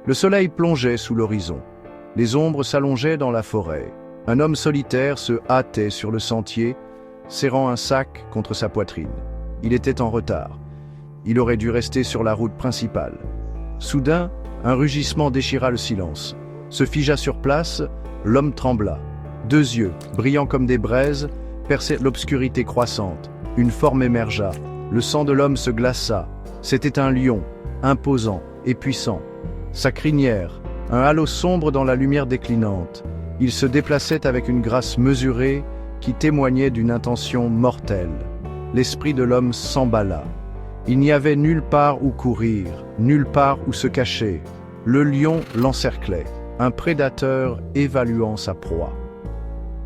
Le soleil plongeait sous l'horizon. Les ombres s'allongeaient dans la forêt. Un homme solitaire se hâtait sur le sentier, serrant un sac contre sa poitrine. Il était en retard. Il aurait dû rester sur la route principale. Soudain, un rugissement déchira le silence. Se figea sur place, l'homme trembla. Deux yeux, brillants comme des braises, perçaient l'obscurité croissante. Une forme émergea. Le sang de l'homme se glaça. C'était un lion, imposant et puissant. Sa crinière, un halo sombre dans la lumière déclinante. Il se déplaçait avec une grâce mesurée qui témoignait d'une intention mortelle. L'esprit de l'homme s'emballa. Il n'y avait nulle part où courir, nulle part où se cacher. Le lion l'encerclait, un prédateur évaluant sa proie.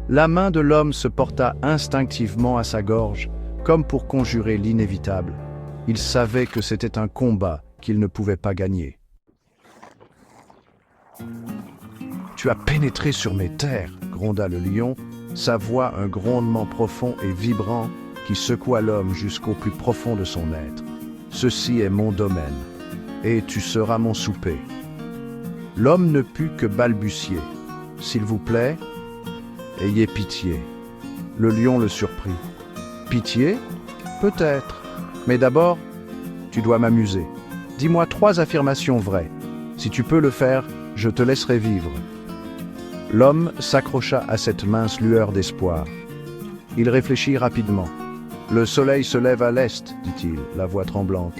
La main de l'homme se porta instinctivement à sa gorge, comme pour conjurer l'inévitable. Il savait que c'était un combat qu'il ne pouvait pas gagner. « Tu as pénétré sur mes terres !» gronda le lion, sa voix un grondement profond et vibrant qui secoua l'homme jusqu'au plus profond de son être. « Ceci est mon domaine, et tu seras mon souper. » L'homme ne put que balbutier. « S'il vous plaît, ayez pitié. » Le lion le surprit. « Pitié ? Peut-être. Mais d'abord, tu dois m'amuser. Dis-moi 3 affirmations vraies. Si tu peux le faire, je te laisserai vivre. » L'homme s'accrocha à cette mince lueur d'espoir. Il réfléchit rapidement. « Le soleil se lève à l'est, dit-il, la voix tremblante. »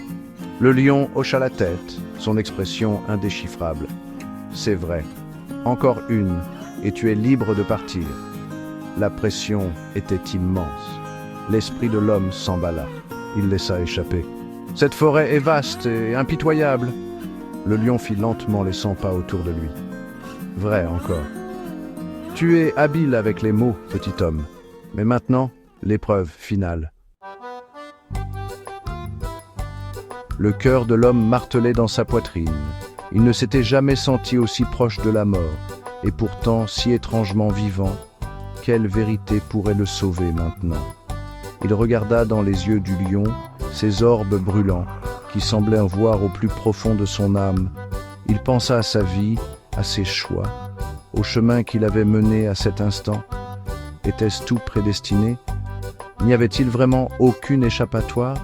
Le lion hocha la tête, son expression indéchiffrable. « C'est vrai. Encore une, et tu es libre de partir. » La pression était immense. L'esprit de l'homme s'emballa. Il laissa échapper. « Cette forêt est vaste et impitoyable. » Le lion fit lentement les 100 pas autour de lui. « Vrai encore. Tu es habile avec les mots, petit homme. Mais maintenant, l'épreuve finale. » Le cœur de l'homme martelait dans sa poitrine. Il ne s'était jamais senti aussi proche de la mort, et pourtant si étrangement vivant. Quelle vérité pourrait le sauver maintenant? Il regarda dans les yeux du lion, ces orbes brûlants, qui semblaient voir au plus profond de son âme. Il pensa à sa vie, à ses choix, au chemin qu'il avait mené à cet instant. Était-ce tout prédestiné? N'y avait-il vraiment aucune échappatoire?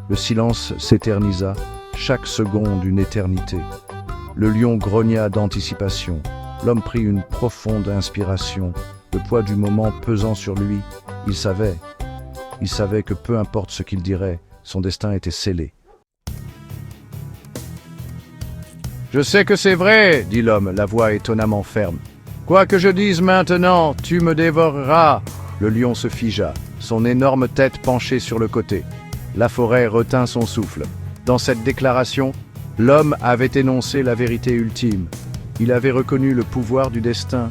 Le silence s'éternisa, chaque seconde une éternité. Le lion grogna d'anticipation. L'homme prit une profonde inspiration, le poids du moment pesant sur lui. Il savait que peu importe ce qu'il dirait, son destin était scellé. « Je sais que c'est vrai, dit l'homme, la voix étonnamment ferme. Quoi que je dise maintenant, tu me dévoreras. » Le lion se figea, son énorme tête penchée sur le côté. La forêt retint son souffle. Dans cette déclaration, l'homme avait énoncé la vérité ultime. Il avait reconnu le pouvoir du destin,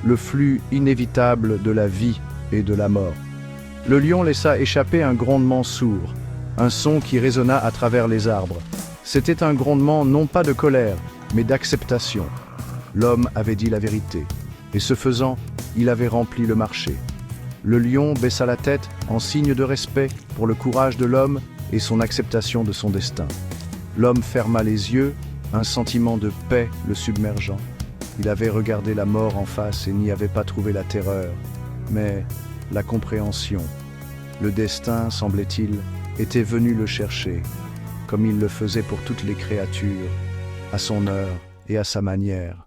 le flux inévitable de la vie et de la mort. Le lion laissa échapper un grondement sourd, un son qui résonna à travers les arbres. C'était un grondement non pas de colère, mais d'acceptation. L'homme avait dit la vérité, et ce faisant, il avait rempli le marché. Le lion baissa la tête en signe de respect pour le courage de l'homme et son acceptation de son destin. L'homme ferma les yeux, un sentiment de paix le submergeant. Il avait regardé la mort en face et n'y avait pas trouvé la terreur, mais la compréhension. Le destin, semblait-il, était venu le chercher, comme il le faisait pour toutes les créatures, à son heure et à sa manière.